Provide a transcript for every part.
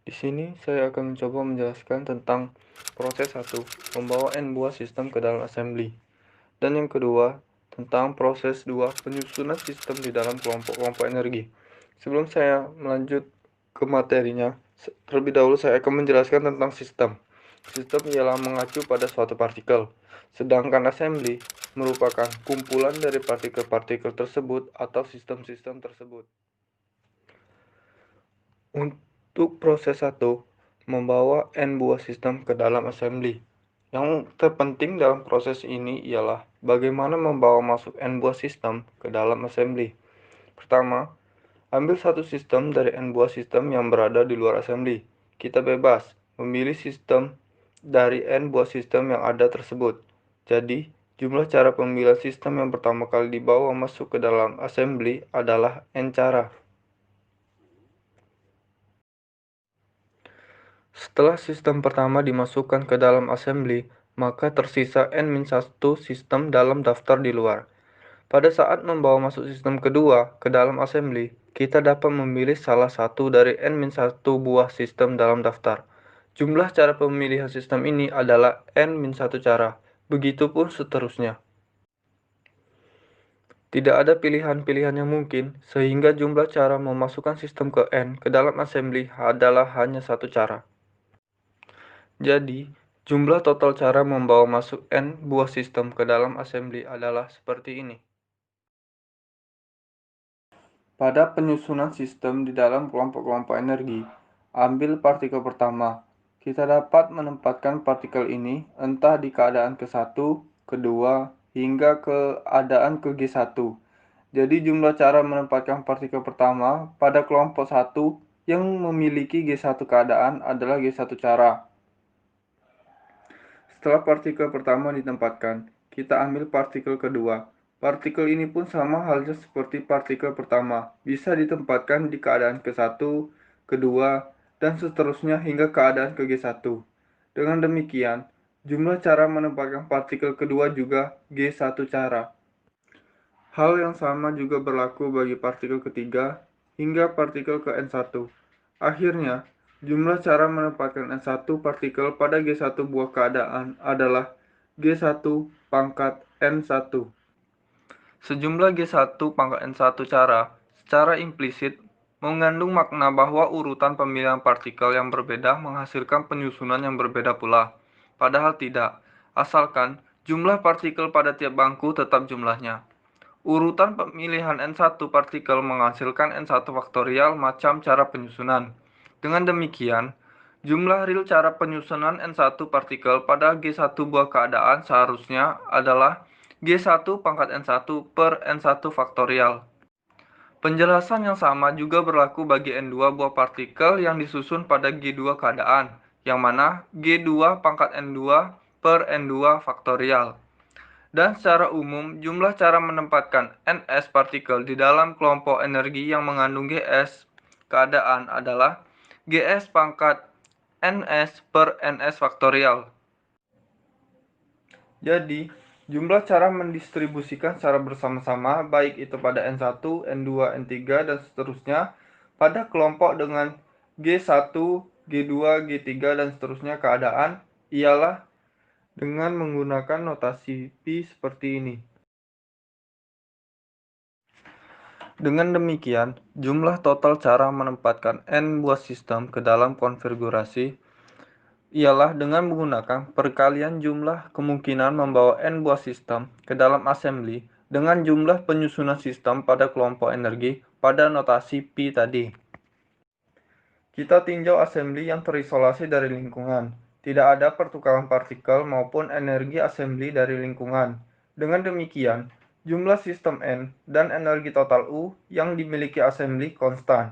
Di sini saya akan mencoba menjelaskan tentang proses 1, membawa N buah sistem ke dalam assembly. Dan yang kedua, tentang proses 2, penyusunan sistem di dalam kelompok-kelompok energi. Sebelum saya melanjut ke materinya, terlebih dahulu saya akan menjelaskan tentang sistem. Sistem ialah mengacu pada suatu partikel, sedangkan assembly merupakan kumpulan dari partikel-partikel tersebut atau sistem-sistem tersebut. Untuk proses 1, membawa N buah sistem ke dalam assembly. Yang terpenting dalam proses ini ialah bagaimana membawa masuk N buah sistem ke dalam assembly. Pertama, ambil satu sistem dari N buah sistem yang berada di luar assembly. Kita bebas memilih sistem dari N buah sistem yang ada tersebut. Jadi, jumlah cara pemilihan sistem yang pertama kali dibawa masuk ke dalam assembly adalah N cara. Setelah sistem pertama dimasukkan ke dalam assembly, maka tersisa N-1 sistem dalam daftar di luar. Pada saat membawa masuk sistem kedua ke dalam assembly, kita dapat memilih salah satu dari N-1 buah sistem dalam daftar. Jumlah cara pemilihan sistem ini adalah N-1 cara, begitupun seterusnya. Tidak ada pilihan-pilihan yang mungkin, sehingga jumlah cara memasukkan sistem ke N ke dalam assembly adalah hanya satu cara. Jadi, jumlah total cara membawa masuk N buah sistem ke dalam assembly adalah seperti ini. Pada penyusunan sistem di dalam kelompok-kelompok energi, ambil partikel pertama. Kita dapat menempatkan partikel ini entah di keadaan ke-1, kedua, hingga keadaan ke G1. Jadi jumlah cara menempatkan partikel pertama pada kelompok 1 yang memiliki G1 keadaan adalah G1 cara. Setelah partikel pertama ditempatkan, kita ambil partikel kedua. Partikel ini pun sama halnya seperti partikel pertama, bisa ditempatkan di keadaan ke-1, kedua, dan seterusnya hingga keadaan ke G1. Dengan demikian, jumlah cara menempatkan partikel kedua juga G1 cara. Hal yang sama juga berlaku bagi partikel ketiga hingga partikel ke N1. Akhirnya, jumlah cara menempatkan N1 partikel pada G1 buah keadaan adalah G1 pangkat N1. Sejumlah G1 pangkat N1 cara, secara implisit, mengandung makna bahwa urutan pemilihan partikel yang berbeda menghasilkan penyusunan yang berbeda pula. Padahal tidak, asalkan jumlah partikel pada tiap bangku tetap jumlahnya. Urutan pemilihan N1 partikel menghasilkan N1 faktorial macam cara penyusunan. Dengan demikian, jumlah real cara penyusunan N1 partikel pada G1 buah keadaan seharusnya adalah G1 pangkat N1 per N1 faktorial. Penjelasan yang sama juga berlaku bagi N2 buah partikel yang disusun pada G2 keadaan, yang mana G2 pangkat N2 per N2 faktorial. Dan secara umum, jumlah cara menempatkan Ns partikel di dalam kelompok energi yang mengandung Gs keadaan adalah Gs pangkat Ns per Ns faktorial. Jadi, jumlah cara mendistribusikan secara bersama-sama, baik itu pada N1, N2, N3, dan seterusnya, pada kelompok dengan G1, G2, G3, dan seterusnya keadaan, ialah dengan menggunakan notasi pi seperti ini. Dengan demikian, jumlah total cara menempatkan N buah sistem ke dalam konfigurasi ialah dengan menggunakan perkalian jumlah kemungkinan membawa N buah sistem ke dalam assembly dengan jumlah penyusunan sistem pada kelompok energi pada notasi pi tadi. Kita tinjau assembly yang terisolasi dari lingkungan. Tidak ada pertukaran partikel maupun energi assembly dari lingkungan. Dengan demikian, jumlah sistem N dan energi total U yang dimiliki assembly konstan,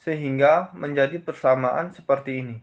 sehingga menjadi persamaan seperti ini.